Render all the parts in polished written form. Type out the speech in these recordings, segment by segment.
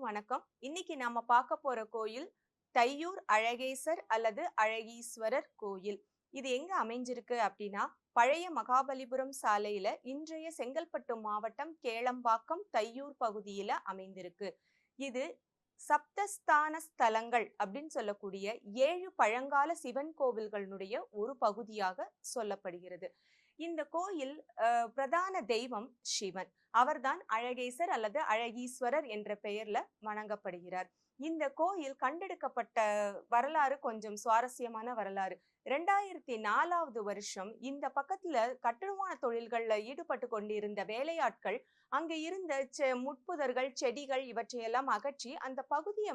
அனைவருக்கும் வணக்கம். இன்னைக்கு நாம பார்க்க போற கோயில் தையூர் அழகேசர் அல்லது அழகீஸ்வரர் கோயில். இது எங்க அமைஞ்சிருக்கு அப்படின்னா, பழைய மகாபலிபுரம் சாலையில இன்றைய செங்கல்பட்டு மாவட்டம் கேளம்பாக்கம் தையூர் பகுதியில அமைந்திருக்கு. இது சப்தஸ்தான ஸ்தலங்கள் அப்படின்னு சொல்லக்கூடிய 7 பழங்கால சிவன் கோவில்களுடைய ஒரு பகுதியாக சொல்லப்படுகிறது. இந்த கோயில் பிரதான தெய்வம் சிவன். அவர்தான் அழகேசர் அல்லது அழகீஸ்வரர் என்ற பெயர்ல வணங்கப்படுகிறார். இந்த கோயில் கண்டெடுக்கப்பட்ட வரலாறு கொஞ்சம் சுவாரஸ்யமான வரலாறு. 2004வது வருஷம் இந்த பக்கத்துல கட்டுமான தொழில்கள்ல ஈடுபட்டு கொண்டிருந்த வேலையாட்கள் அங்க இருந்த முட்புதர்கள், செடிகள் இவற்றையெல்லாம் அகற்றி அந்த பகுதியை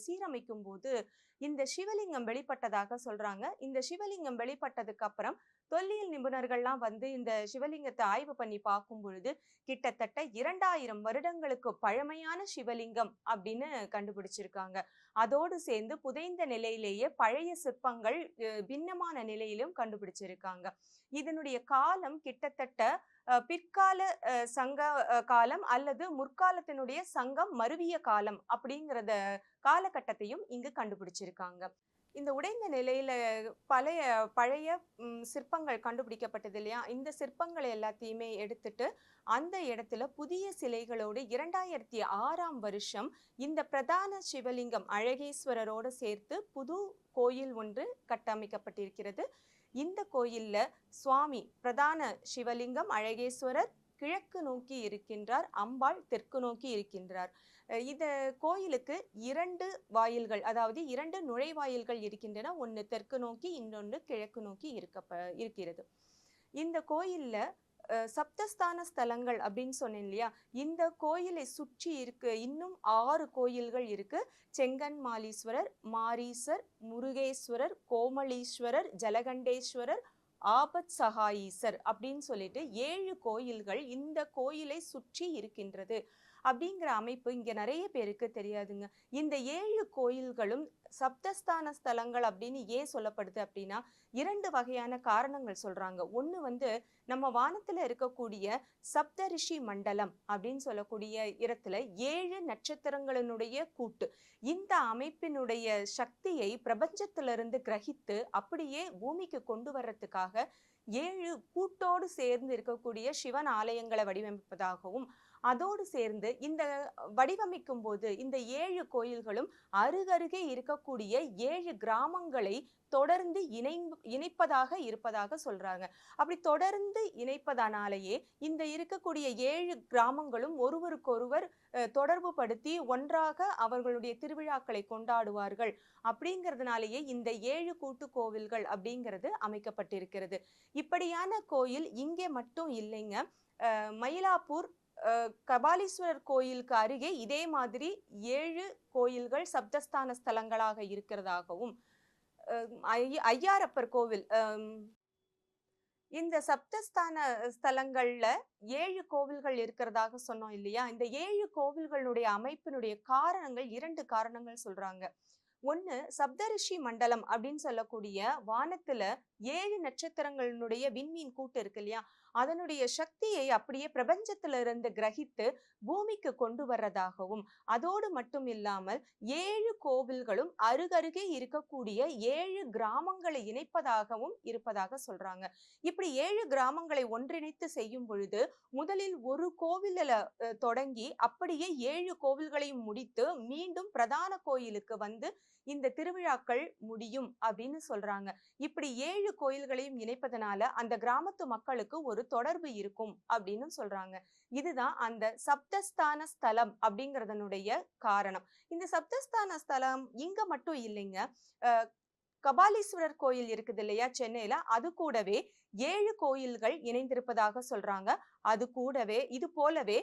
சீரமைக்கும் போது இந்த சிவலிங்கம் வெளிப்பட்டதாக சொல்றாங்க. இந்த சிவலிங்கம் வெளிப்பட்டதுக்கு அப்புறம் தொல்லியல் நிபுணர்கள்லாம் இந்த சிவலிங்கத்தை ஆய்வு பண்ணி பார்க்கும் பொழுது கிட்டத்தட்ட 2000 வருடங்களுக்கு பழமையான சிவலிங்கம் அப்படின்னு கண்டுபிடிச்சிருக்காங்க. அதோடு சேர்ந்து புதைந்த நிலையிலேயே பழைய சிற்பங்கள் பின்னமான நிலையிலும் கண்டுபிடிச்சிருக்காங்க. இதனுடைய காலம் கிட்டத்தட்ட பிற்கால சங்க காலம் அல்லது முற்காலத்தினுடைய சங்கம் மருவிய காலம் அப்படிங்கிறத காலகட்டத்தையும் இங்கு கண்டுபிடிச்சிருக்காங்க. இந்த உடைந்த நிலையில பழைய சிற்பங்கள் கண்டுபிடிக்கப்பட்டது இல்லையா? இந்த சிற்பங்களை எல்லாத்தையுமே எடுத்துட்டு அந்த இடத்துல புதிய சிலைகளோடு 2006ஆம் வருஷம் இந்த பிரதான சிவலிங்கம் அழகேஸ்வரரோடு சேர்த்து புது கோயில் ஒன்று கட்டமைக்கப்பட்டிருக்கிறது. இந்த கோயில்ல சுவாமி பிரதான சிவலிங்கம் அழகேஸ்வரர் கிழக்கு நோக்கி இருக்கின்றார், அம்பாள் தெற்கு நோக்கி இருக்கின்றார். இந்த கோயிலுக்கு 2 வாயில்கள், அதாவது 2 நுழைவாயில்கள் இருக்கின்றன. ஒன்று தெற்கு நோக்கி, இன்னொன்று கிழக்கு நோக்கி இருக்கிறது. இந்த கோயில்ல சப்தஸ்தான ஸ்தலங்கள் அப்படின்னு சொன்னேன் இல்லையா? இந்த கோயிலை சுற்றி இருக்கு இன்னும் 6 கோயில்கள் இருக்கு. செங்கன்மாலீஸ்வரர், மாரீசர், முருகேஸ்வரர், கோமளீஸ்வரர், ஜலகண்டேஸ்வரர், ஆபத் சகாயீசர் அப்படின்னு சொல்லிட்டு 7 கோயில்கள் இந்த கோயிலை சுற்றி இருக்கின்றது. அப்படிங்கிற அமைப்பு இங்க நிறைய பேருக்கு தெரியாதுங்க. இந்த 7 கோயில்களும் சப்தஸ்தான ஸ்தலங்கள் அப்படின்னு ஏன் சொல்லப்படுது அப்படின்னா 2 வகையான காரணங்கள் சொல்றாங்க. ஒண்ணு நம்ம வானத்துல இருக்கக்கூடிய சப்தரிஷி மண்டலம் அப்படின்னு சொல்லக்கூடிய இடத்துல 7 நட்சத்திரங்களினுடைய கூட்டு. இந்த அமைப்பினுடைய சக்தியை பிரபஞ்சத்திலிருந்து கிரகித்து அப்படியே பூமிக்கு கொண்டு வர்றதுக்காக 7 கூட்டோடு சேர்ந்து இருக்கக்கூடிய சிவன் ஆலயங்களை வடிவமைப்பதாகவும், அதோடு சேர்ந்து இந்த வடிவமைக்கும் போது இந்த 7 கோயில்களும் அருகருகே இருக்கக்கூடிய 7 கிராமங்களை தொடர்ந்து இணைப்பதாக இருப்பதாக சொல்றாங்க. அப்படி தொடர்ந்து இணைப்பதனாலேயே இந்த இருக்கக்கூடிய 7 கிராமங்களும் ஒருவருக்கொருவர் தொடர்பு படுத்தி ஒன்றாக அவர்களுடைய திருவிழாக்களை கொண்டாடுவார்கள். அப்படிங்கிறதுனாலேயே இந்த 7 கூட்டு கோவில்கள் அப்படிங்கிறது அமைக்கப்பட்டிருக்கிறது. இப்படியான கோயில் இங்கே மட்டும் இல்லைங்க. மயிலாப்பூர் கபாலீஸ்வரர் கோயிலுக்கு அருகே இதே மாதிரி 7 கோயில்கள் சப்தஸ்தான ஸ்தலங்களாக இருக்கிறதாகவும், ஐயாரப்பர் கோவில், இந்த சப்தஸ்தான ஸ்தலங்கள்ல 7 கோவில்கள் இருக்கிறதாக சொன்னோம் இல்லையா? இந்த 7 கோவில்களுடைய அமைப்பினுடைய காரணங்கள் 2 காரணங்கள் சொல்றாங்க. ஒண்ணு, சப்தரிஷி மண்டலம் அப்படின்னு சொல்லக்கூடிய வானத்துல 7 நட்சத்திரங்களுடைய விண்மீன் கூட்டு இருக்கு இல்லையா? அதனுடைய சக்தியை அப்படியே பிரபஞ்சத்திலிருந்து கிரகித்து பூமிக்கு கொண்டு வர்றதாகவும், அதோடு மட்டும் இல்லாமல் 7 கோவில்களும் அருகருகே இருக்கக்கூடிய 7 கிராமங்களை இணைப்பதாகவும் இருப்பதாக சொல்றாங்க. இப்படி 7 கிராமங்களை ஒன்றிணைத்து செய்யும் பொழுது முதலில் ஒரு கோவிலில் தொடங்கி அப்படியே 7 கோவில்களையும் முடித்து மீண்டும் பிரதான கோயிலுக்கு இந்த திருவிழாக்கள் முடியும் அப்படின்னு சொல்றாங்க. இப்படி 7 கோயில்களையும் இணைப்பதனால அந்த கிராமத்து மக்களுக்கு ஒரு தொடர்பு இருக்கும் அப்படின்னு சொல்றாங்க. இதுதான் அந்த சப்தஸ்தான ஸ்தலம் அப்படிங்கறதனுடைய காரணம். இந்த சப்தஸ்தான ஸ்தலம் இங்க மட்டும் இல்லைங்க. கபாலீஸ்வரர் கோயில் இருக்குது இல்லையா சென்னையில, அது கூடவே 7 கோயில்கள் இணைந்திருப்பதாக சொல்றாங்க. அது கூடவே இது போலவே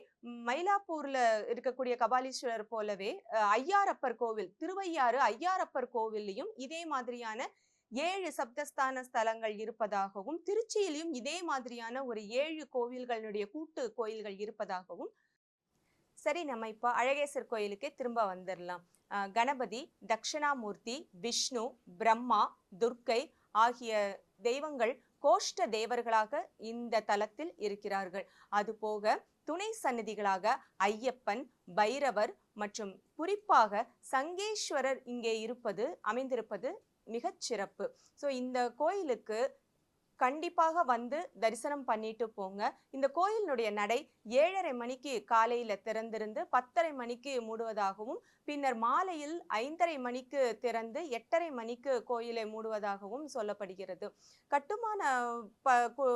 மயிலாப்பூர்ல இருக்கக்கூடிய கபாலீஸ்வரர் போலவே ஐயாரப்பர் கோவில், திருவையாறு ஐயாரப்பர் கோவில்லையும் இதே மாதிரியான 7 சப்தஸ்தான ஸ்தலங்கள் இருப்பதாகவும், திருச்சியிலும் இதே மாதிரியான ஒரு 7 கோவில்களுடைய கூட்டு கோயில்கள் இருப்பதாகவும். சரி, நம்ம இப்போ அழகேசர் கோயிலுக்கு திரும்ப வந்துடலாம். கணபதி, தட்சிணாமூர்த்தி, விஷ்ணு, பிரம்மா, துர்க்கை ஆகிய தெய்வங்கள் கோஷ்ட தேவர்களாக இந்த தலத்தில் இருக்கிறார்கள். அதுபோக துணை சன்னதிகளாக ஐயப்பன், பைரவர், மற்றும் குறிப்பாக சங்கேஸ்வரர் இங்கே அமைந்திருப்பது மிகச் சிறப்பு. ஸோ இந்த கோயிலுக்கு கண்டிப்பாக வந்து தரிசனம் பண்ணிட்டு போங்க. இந்த கோயிலினுடைய நடை 7:30 மணிக்கு காலையில திறந்திருந்து 10:30 மணிக்கு மூடுவதாகவும், பின்னர் மாலையில் 5:30 மணிக்கு திறந்து 8:30 மணிக்கு கோயிலை மூடுவதாகவும் சொல்லப்படுகிறது. கட்டுமான ப கு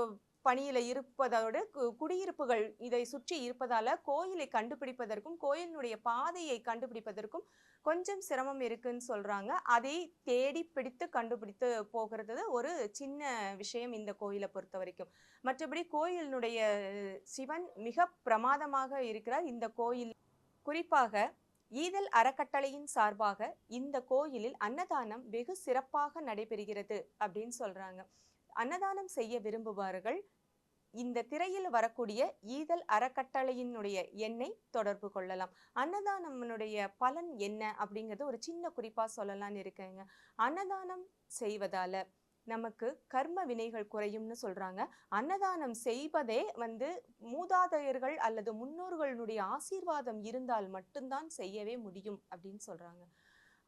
பணியில இருப்பதோடு குடியிருப்புகள் இதை சுற்றி இருப்பதால கோயிலை கண்டுபிடிப்பதற்கும், கோயிலினுடைய பாதையை கண்டுபிடிப்பதற்கும் கொஞ்சம் சிரமம் இருக்குன்னு சொல்றாங்க. அதை தேடி பிடித்து கண்டுபிடித்து போகிறது ஒரு சின்ன விஷயம் இந்த கோயிலை பொறுத்த வரைக்கும். மற்றபடி கோயிலினுடைய சிவன் மிக பிரமாதமாக இருக்கிறார். இந்த கோயில் குறிப்பாக ஈதல் அறக்கட்டளையின் சார்பாக இந்த கோயிலில் அன்னதானம் வெகு சிறப்பாக நடைபெறுகிறது அப்படின்னு சொல்றாங்க. அன்னதானம் செய்ய விரும்புபவர்கள் இந்த திரையில் வரக்கூடிய ஈதல் அறக்கட்டளையினுடைய எண்ணை தொடர்பு கொள்ளலாம். அன்னதானம்னுடைய பலன் என்ன அப்படிங்கிறது ஒரு சின்ன குறிப்பா சொல்லலாம்னு இருக்கேங்க. அன்னதானம் செய்வதால நமக்கு கர்ம வினைகள் குறையும்னு சொல்றாங்க. அன்னதானம் செய்வதே வந்து மூதாதையர்கள் அல்லது முன்னோர்களுடைய ஆசீர்வாதம் இருந்தால் மட்டும்தான் செய்யவே முடியும் அப்படின்னு சொல்றாங்க.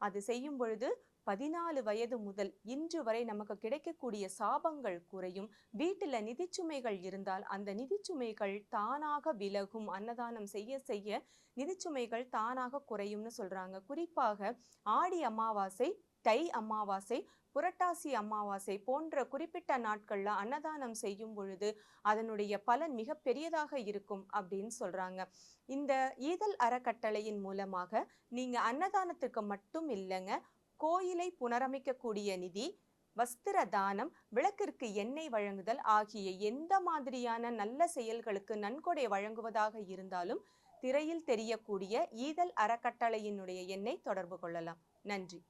அது செய்யும் பொழுது 14 வயது முதல் இன்று வரை நமக்கு கிடைக்கக்கூடிய சாபங்கள் குறையும். வீட்டுல நிதிச்சுமைகள் இருந்தால் அந்த நிதிச்சுமைகள் தானாக விலகும். அன்னதானம் செய்ய செய்ய நிதிச்சுமைகள் தானாக குறையும்னு சொல்றாங்க. குறிப்பாக ஆடி அமாவாசை, தை அமாவாசை, புரட்டாசி அமாவாசை போன்ற குறிப்பிட்ட நாட்கள்ல அன்னதானம் செய்யும் பொழுது அதனுடைய பலன் மிக பெரியதாக இருக்கும் அப்படின்னு சொல்றாங்க. இந்த ஈதல் அறக்கட்டளையின் மூலமாக நீங்க அன்னதானத்துக்கு மட்டும் இல்லைங்க, கோயிலை புனரமைக்கக்கூடிய நிதி, வஸ்திர தானம், விளக்கிற்கு எண்ணெய் வழங்குதல் ஆகிய எந்த மாதிரியான நல்ல செயல்களுக்கு நன்கொடை வழங்குவதாக இருந்தாலும் திரையில் தெரியக்கூடிய ஈதல் அறக்கட்டளையினுடைய எண்ணை தொடர்பு கொள்ளலாம். நன்றி.